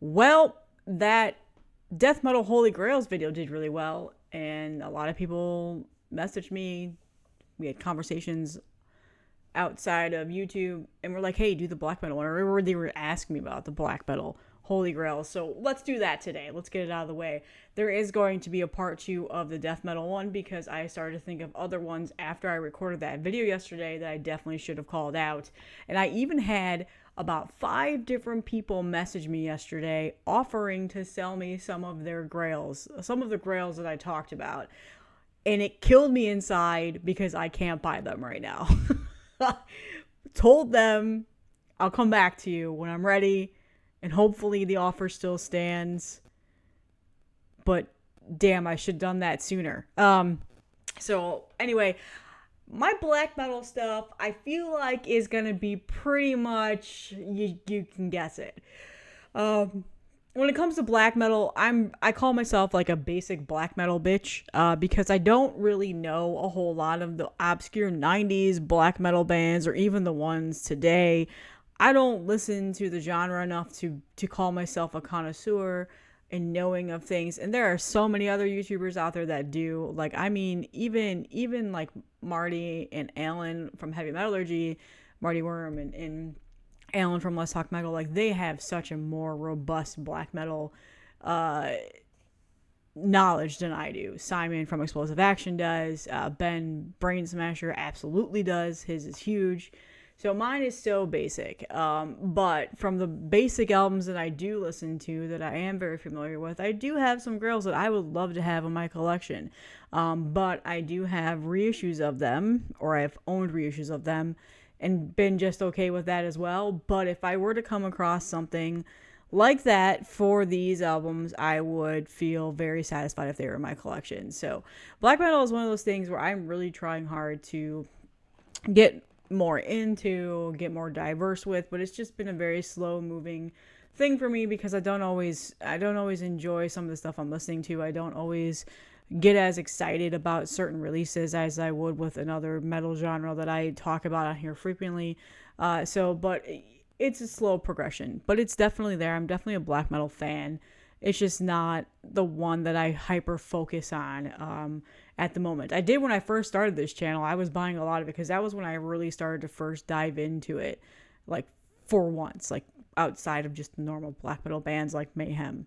Well, that Death Metal Holy Grails video did really well, and a lot of people messaged me. We had conversations outside of YouTube, and we're like, hey, do the black metal one. Or they were asking me about the black metal Holy Grail. So let's do that today. Let's get it out of the way. There is going to be a part 2 of the death metal one because I started to think of other ones after I recorded that video yesterday that I definitely should have called out. And I even had about 5 different people message me yesterday offering to sell me some of their grails, some of the grails that I talked about. And it killed me inside because I can't buy them right now. Told them I'll come back to you when I'm ready, and hopefully the offer still stands. But damn, I should have done that sooner. So anyway, my black metal stuff I feel like is gonna be pretty much you can guess it. When it comes to black metal, I call myself like a basic black metal bitch because I don't really know a whole lot of the obscure 90s black metal bands or even the ones today. I don't listen to the genre enough to call myself a connoisseur and knowing of things. And there are so many other YouTubers out there that do. Like, I mean, even like Marty and Alan from Heavy Metallurgy, Marty Worm and Alan from Let's Talk Metal, like they have such a more robust black metal knowledge than I do. Simon from Explosive Action does. Ben Brain Smasher absolutely does. His is huge. So mine is so basic. But from the basic albums that I do listen to, that I am very familiar with, I do have some grails that I would love to have in my collection. But I do have reissues of them, or I've owned reissues of them, and been just okay with that as well. But if I were to come across something like that for these albums, I would feel very satisfied if they were in my collection. So black metal is one of those things where I'm really trying hard to get more into, get more diverse with, but it's just been a very slow moving thing for me because I don't always enjoy some of the stuff I'm listening to. I don't always get as excited about certain releases as I would with another metal genre that I talk about on here frequently. But it's a slow progression, but it's definitely there. I'm definitely a black metal fan. It's just not the one that I hyper focus on at the moment. I did when I first started this channel. I was buying a lot of it because that was when I really started to first dive into it, like for once, like outside of just normal black metal bands like Mayhem.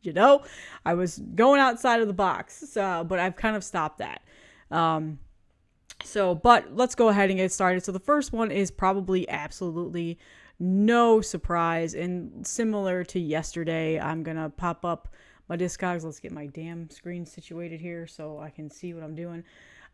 You know, I was going outside of the box, but I've kind of stopped that. But let's go ahead and get started. So the first one is probably absolutely no surprise, and similar to yesterday, I'm going to pop up my Discogs. Let's get my damn screen situated here so I can see what I'm doing.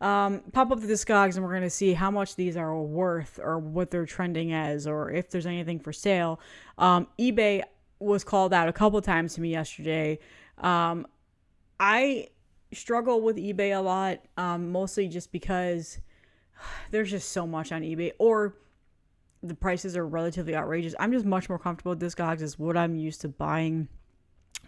Pop up the Discogs, and we're going to see how much these are worth or what they're trending as, or if there's anything for sale. eBay was called out a couple times to me yesterday. I struggle with eBay a lot, mostly just because there's just so much on eBay, or the prices are relatively outrageous. I'm just much more comfortable with Discogs. Is what I'm used to buying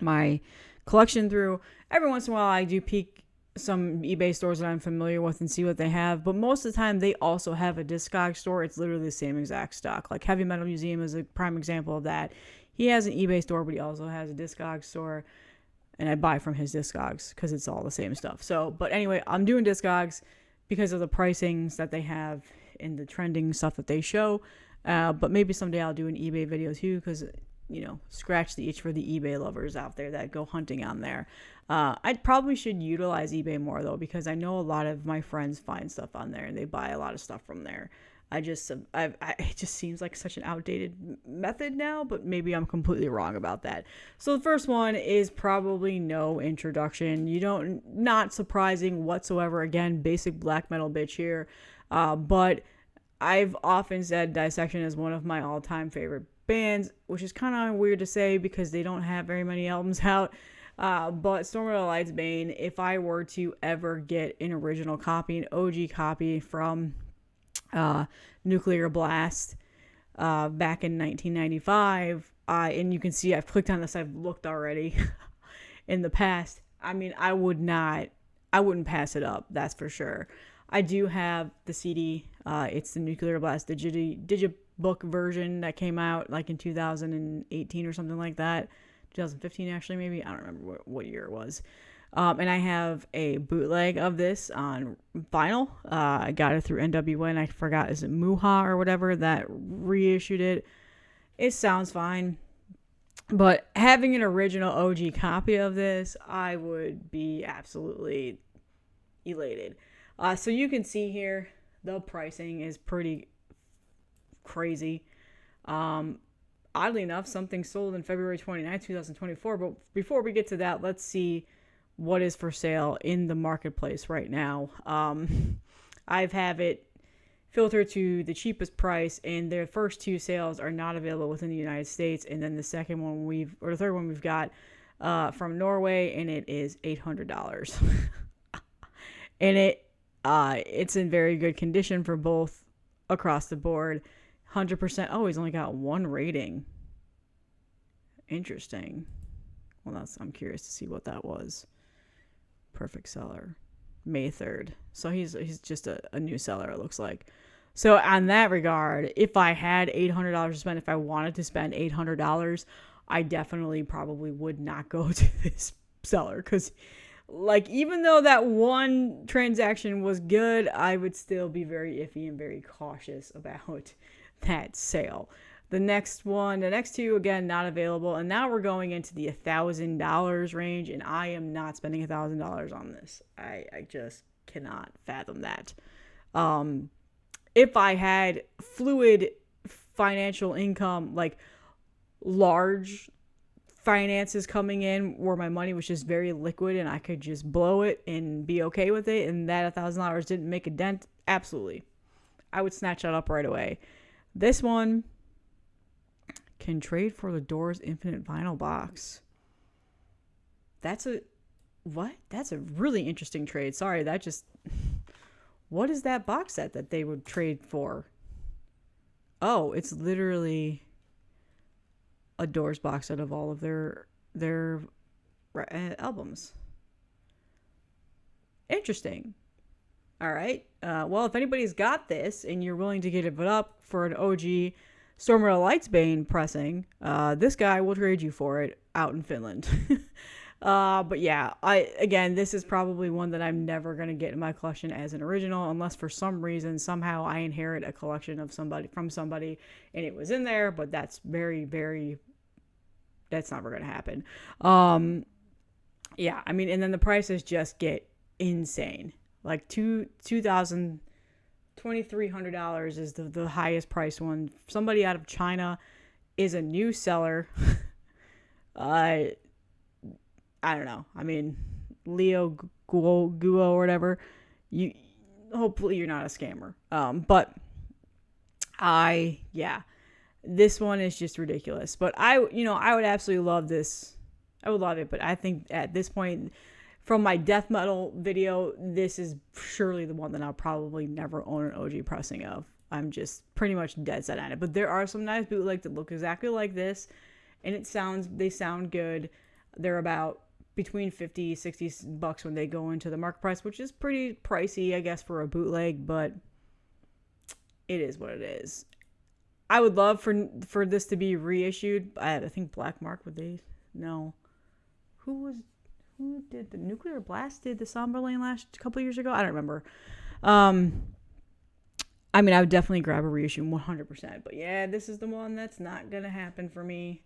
my collection through. Every once in a while, I do peek some eBay stores that I'm familiar with and see what they have, but most of the time they also have a Discogs store. It's literally the same exact stock. Like Heavy Metal Museum is a prime example of that. He has an eBay store, but he also has a Discogs store, and I buy from his Discogs because it's all the same stuff. So, but anyway, I'm doing Discogs because of the pricings that they have and the trending stuff that they show. But maybe someday I'll do an eBay video too, because, you know, scratch the itch for the eBay lovers out there that go hunting on there. I probably should utilize eBay more though, because I know a lot of my friends find stuff on there and they buy a lot of stuff from there. It just seems like such an outdated method now, but maybe I'm completely wrong about that. So the first one is probably no introduction. Not surprising whatsoever. Again, basic black metal bitch here. But I've often said Dissection is one of my all-time favorite bands, which is kind of weird to say because they don't have very many albums out. But Storm of the Light's Bane, if I were to ever get an original copy, an OG copy from Nuclear Blast back in 1995, and you can see I've clicked on this, I've looked already in the past. I mean, I wouldn't pass it up, that's for sure. I do have the CD. It's the Nuclear Blast book version that came out like in 2018 or something like that. 2015 actually, maybe. I don't remember what year it was. And I have a bootleg of this on vinyl. I got it through NWN. I forgot, is it Muha or whatever that reissued it? It sounds fine. But having an original OG copy of this, I would be absolutely elated. So you can see here, the pricing is pretty crazy. Oddly enough, something sold in February 29th, 2024. But before we get to that, let's see what is for sale in the marketplace right now. I've have it filtered to the cheapest price, and the first two sales are not available within the United States. And then the third one we've got from Norway, and it is $800. And it's in very good condition for both across the board. 100%. Oh, he's only got one rating. Interesting. Well, I'm curious to see what that was. Perfect seller. May 3rd. So he's just a new seller, it looks like. So on that regard, if I had $800 to spend, if I wanted to spend $800, I definitely probably would not go to this seller. Because, like, even though that one transaction was good, I would still be very iffy and very cautious about that sale. The next two, again, not available. And now we're going into the $1,000 range, and I am not spending $1,000 on this. I just cannot fathom that. If I had fluid financial income, like large finances coming in where my money was just very liquid and I could just blow it and be okay with it, and that $1,000 didn't make a dent, absolutely. I would snatch that up right away. This one can trade for the Doors Infinite Vinyl box. That's a really interesting trade. Sorry, what is that box set that they would trade for? Oh, it's literally a Doors box set of all of their albums. Interesting. All right. Well, if anybody's got this and you're willing to give it up for an OG Stormer of Lightsbane pressing, this guy will trade you for it out in Finland. But yeah, this is probably one that I'm never going to get in my collection as an original, unless for some reason, somehow I inherit a collection of from somebody and it was in there, but that's very, very, that's never going to happen. Yeah, I mean, and then the prices just get insane. Like $2,300 is the highest price one. Somebody out of China is a new seller. I don't know. I mean, Leo Guo or whatever. Hopefully you're not a scammer. But this one is just ridiculous. But I would absolutely love this. I would love it. But I think at this point, from my death metal video, this is surely the one that I'll probably never own an OG pressing of. I'm just pretty much dead set on it. But there are some nice bootlegs that look exactly like this, and they sound good. They're about between $50-$60 when they go into the market price, which is pretty pricey, I guess, for a bootleg, but it is what it is. I would love for this to be reissued. I think Black Mark, no. Who did the Nuclear Blast? Did the Somberlane last couple years ago? I don't remember. I mean, I would definitely grab a reissue 100%. But yeah, this is the one that's not going to happen for me.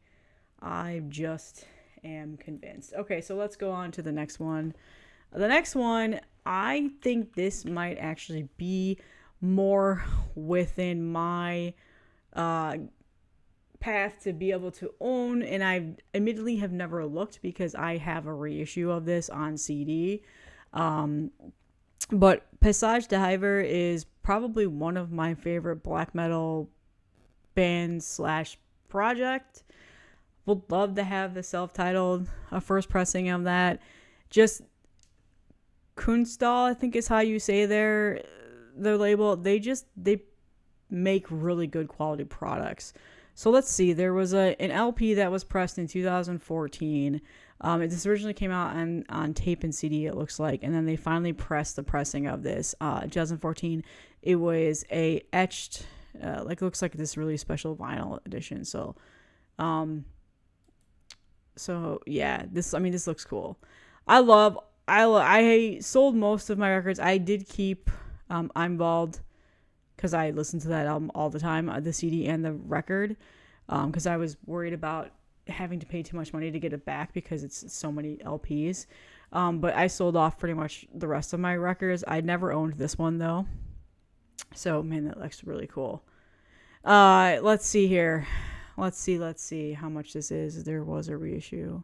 I just am convinced. Okay, so let's go on to the next one. The next one, I think this might actually be more within my path to be able to own, and I admittedly have never looked because I have a reissue of this on CD. But Passage Diiver is probably one of my favorite black metal bands / project. Would love to have the self-titled first pressing of that. Just Kunstal, I think is how you say their label. They make really good quality products. So let's see. There was an LP that was pressed in 2014. This originally came out on tape and CD, it looks like, and then they finally pressed the pressing of this. 2014. It was a etched Like, it looks like this really special vinyl edition. So yeah, this looks cool. I sold most of my records. I did keep I'm Bald, because I listened to that album all the time, the CD and the record, because I was worried about having to pay too much money to get it back because it's so many LPs. But I sold off pretty much the rest of my records. I never owned this one though. So man, that looks really cool. Let's see here. Let's see how much this is. There was a reissue.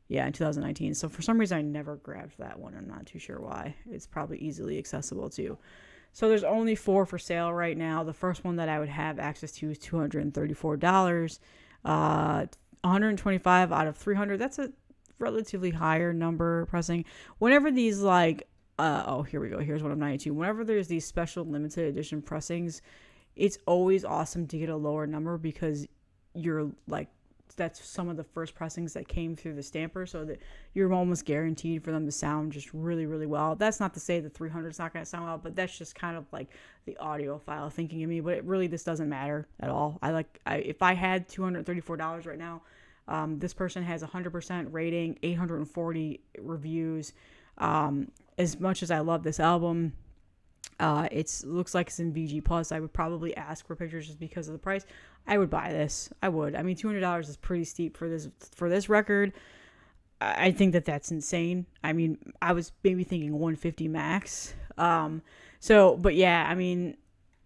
Yeah, in 2019. So for some reason I never grabbed that one. I'm not too sure why. It's probably easily accessible too. So there's only 4 for sale right now. The first one that I would have access to is $234. 125 out of 300. That's a relatively higher number pressing. Whenever these here we go. Here's one of 92. Whenever there's these special limited edition pressings, it's always awesome to get a lower number because you're like, that's some of the first pressings that came through the stamper, so that you're almost guaranteed for them to sound just really, really well. That's not to say the 300 is not going to sound well, but that's just kind of like the audiophile thinking of me. But this doesn't matter at all. If I had $234 right now, this person has 100% rating, 840 reviews. As much as I love this album, it looks like it's in VG Plus. I would probably ask for pictures just because of the price. I would buy this. I would. I mean, $200 is pretty steep for this record. I think that's insane. I mean, I was maybe thinking 150 max. But yeah, I mean,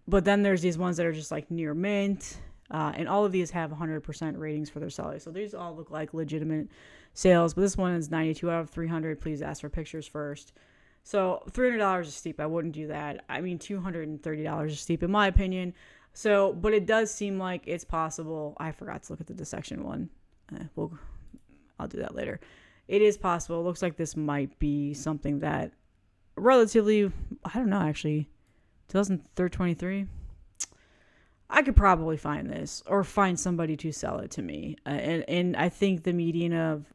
but then there's these ones that are just like near mint, and all of these have 100% ratings for their sellers. So these all look like legitimate sales, but this one is 92 out of 300. Please ask for pictures first. So $300 is steep. I wouldn't do that. I mean, $230 is steep in my opinion. So, but it does seem like it's possible. I forgot to look at the Dissection one. I'll do that later. It is possible. It looks like this might be something that relatively, I don't know, actually, 2023. I could probably find this or find somebody to sell it to me. And I think the median of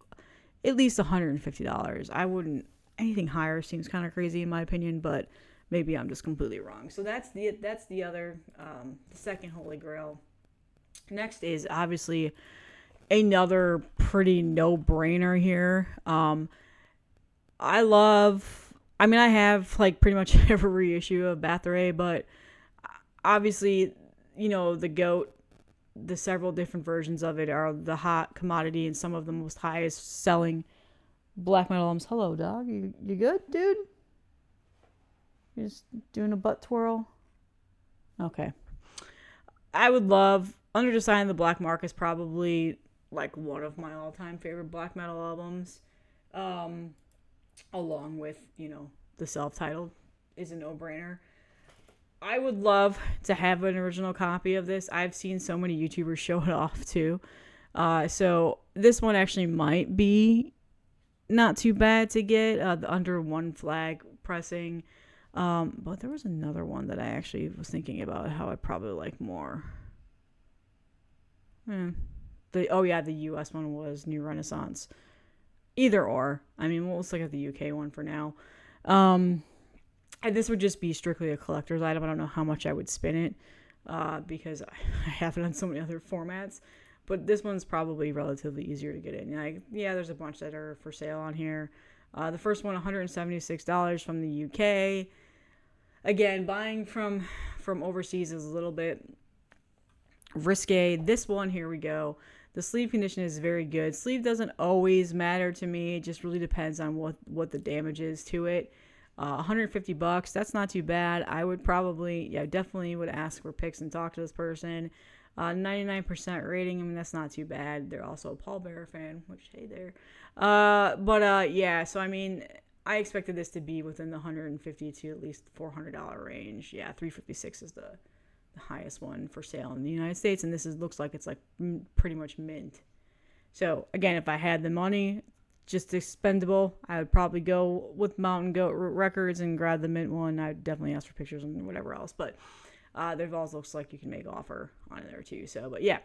at least $150. I wouldn't. Anything higher seems kind of crazy in my opinion, but maybe I'm just completely wrong. So that's the other, the second Holy Grail. Next is obviously another pretty no-brainer here. I have like pretty much every reissue of Bathory, but obviously, you know, the GOAT, the several different versions of it are the hot commodity and some of the most highest selling black metal albums. Hello, dog. You good, dude? You're just doing a butt twirl? Okay. I would love Under Design the Black Mark is probably like one of my all-time favorite black metal albums. Along with, you know, the self-titled is a no-brainer. I would love to have an original copy of this. I've seen so many YouTubers show it off too. So this one actually might be not too bad to get, the Under One Flag pressing. But there was another one that I actually was thinking about how I probably like more. The US one was New Renaissance. Either or. I mean, we'll look at the UK one for now. And this would just be strictly a collector's item. I don't know how much I would spin it, because I have it on so many other formats. But this one's probably relatively easier to get in. There's a bunch that are for sale on here. The first one, $176 from the UK. Again, buying from overseas is a little bit risque. This one, here we go. The sleeve condition is very good. Sleeve doesn't always matter to me. It just really depends on what the damage is to it. $150, that's not too bad. I would probably, definitely would ask for pics and talk to this person. 99% rating, I mean, that's not too bad. They're also a Paul Bearer fan, which, hey there. So I mean, I expected this to be within the $150 to at least $400 range. Yeah, $356 is the highest one for sale in the United States, and this looks like it's like pretty much mint. So again, if I had the money, just expendable, I would probably go with Mountain Goat Records and grab the mint one. I'd definitely ask for pictures and whatever else, but there also looks like you can make offer on there too. So, but yeah,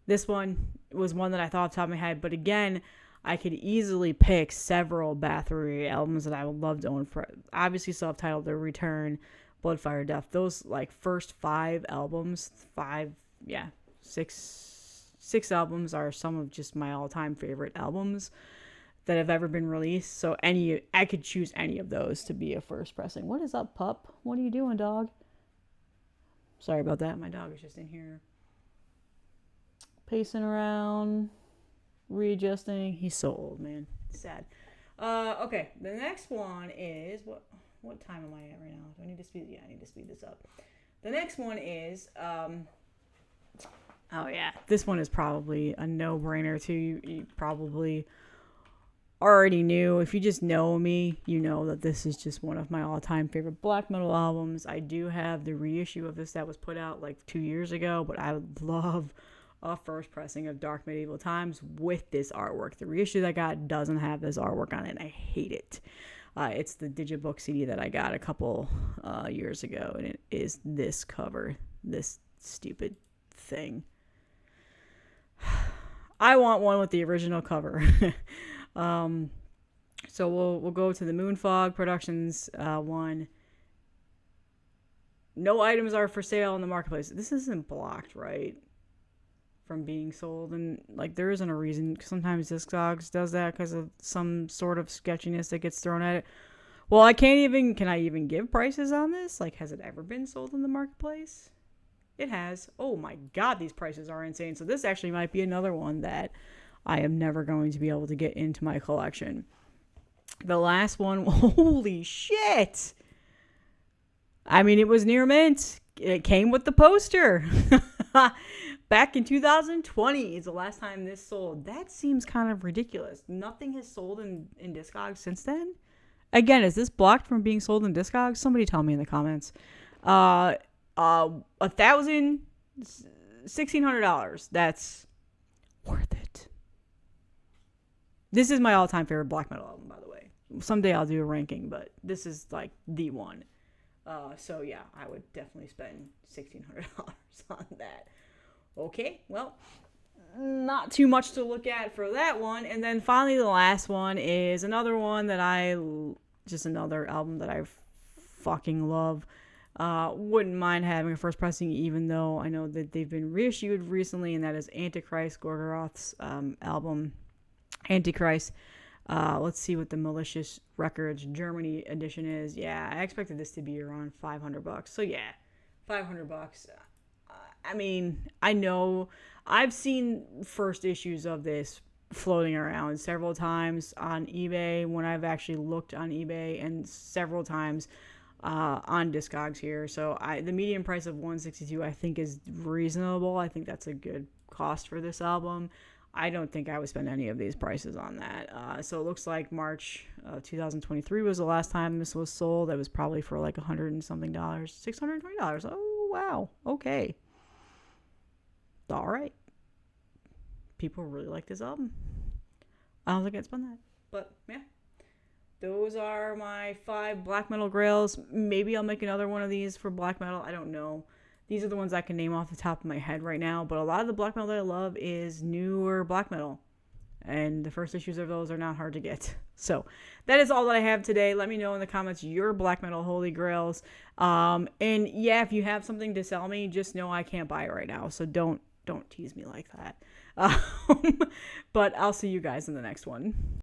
this one was one that I thought off the top of my head. But again, I could easily pick several Bathory albums that I would love to own. For obviously self-titled, The Return, Blood, Fire, Death. Those like first 5 albums, six albums are some of just my all-time favorite albums that have ever been released. So I could choose any of those to be a first pressing. What is up, pup? What are you doing, dog? Sorry about that. My dog is just in here pacing around, readjusting. He's so old, man. Sad. Okay, the next one is what time am I at right now? Do I need to speed? Yeah, I need to speed this up. The next one is oh yeah, this one is probably a no-brainer too. You probably already knew. If you just know me, you know that this is just one of my all-time favorite black metal albums. I do have the reissue of this that was put out like 2 years ago, but I would love a first pressing of Dark Medieval Times with this artwork. The reissue that I got doesn't have this artwork on it, and I hate it. It's the Digibook CD that I got a couple years ago, and it is this cover, this stupid thing. I want one with the original cover. So we'll go to the Moonfog Productions one. No items are for sale in the marketplace. This isn't blocked, right? From being sold, and like there isn't a reason. Sometimes Discogs does that because of some sort of sketchiness that gets thrown at it. Well, can I even give prices on this? Like, has it ever been sold in the marketplace? It has. Oh my god, these prices are insane. So this actually might be another one that I am never going to be able to get into my collection. The last one, holy shit! I mean, it was near mint. It came with the poster. Back in 2020 is the last time this sold. That seems kind of ridiculous. Nothing has sold in Discogs since then. Again, is this blocked from being sold in Discogs? Somebody tell me in the comments. $1,600. That's worth it. This is my all-time favorite black metal album, by the way. Someday I'll do a ranking, but this is like the one. So yeah, I would definitely spend $1,600 on that. Okay, well, not too much to look at for that one. And then finally the last one is another one that just another album that I fucking love. Wouldn't mind having a first pressing, even though I know that they've been reissued recently, and that is Antichrist, Gorgoroth's album, Antichrist. Let's see what the Malicious Records Germany edition is. Yeah, I expected this to be around $500. So yeah, $500. I mean, I know I've seen first issues of this floating around several times on eBay when I've actually looked on eBay, and several times on Discogs here. So the median price of $162 I think is reasonable. I think that's a good cost for this album. I don't think I would spend any of these prices on that. So it looks like March 2023 was the last time this was sold. It was probably for like $100 and something, $620. Oh, wow. Okay. All right. People really like this album. I don't think I'd spend that. But, yeah. Those are my 5 black metal grails. Maybe I'll make another one of these for black metal. I don't know. These are the ones I can name off the top of my head right now. But a lot of the black metal that I love is newer black metal. And the first issues of those are not hard to get. So that is all that I have today. Let me know in the comments your black metal holy grails. And yeah, if you have something to sell me, just know I can't buy it right now. So don't tease me like that. But I'll see you guys in the next one.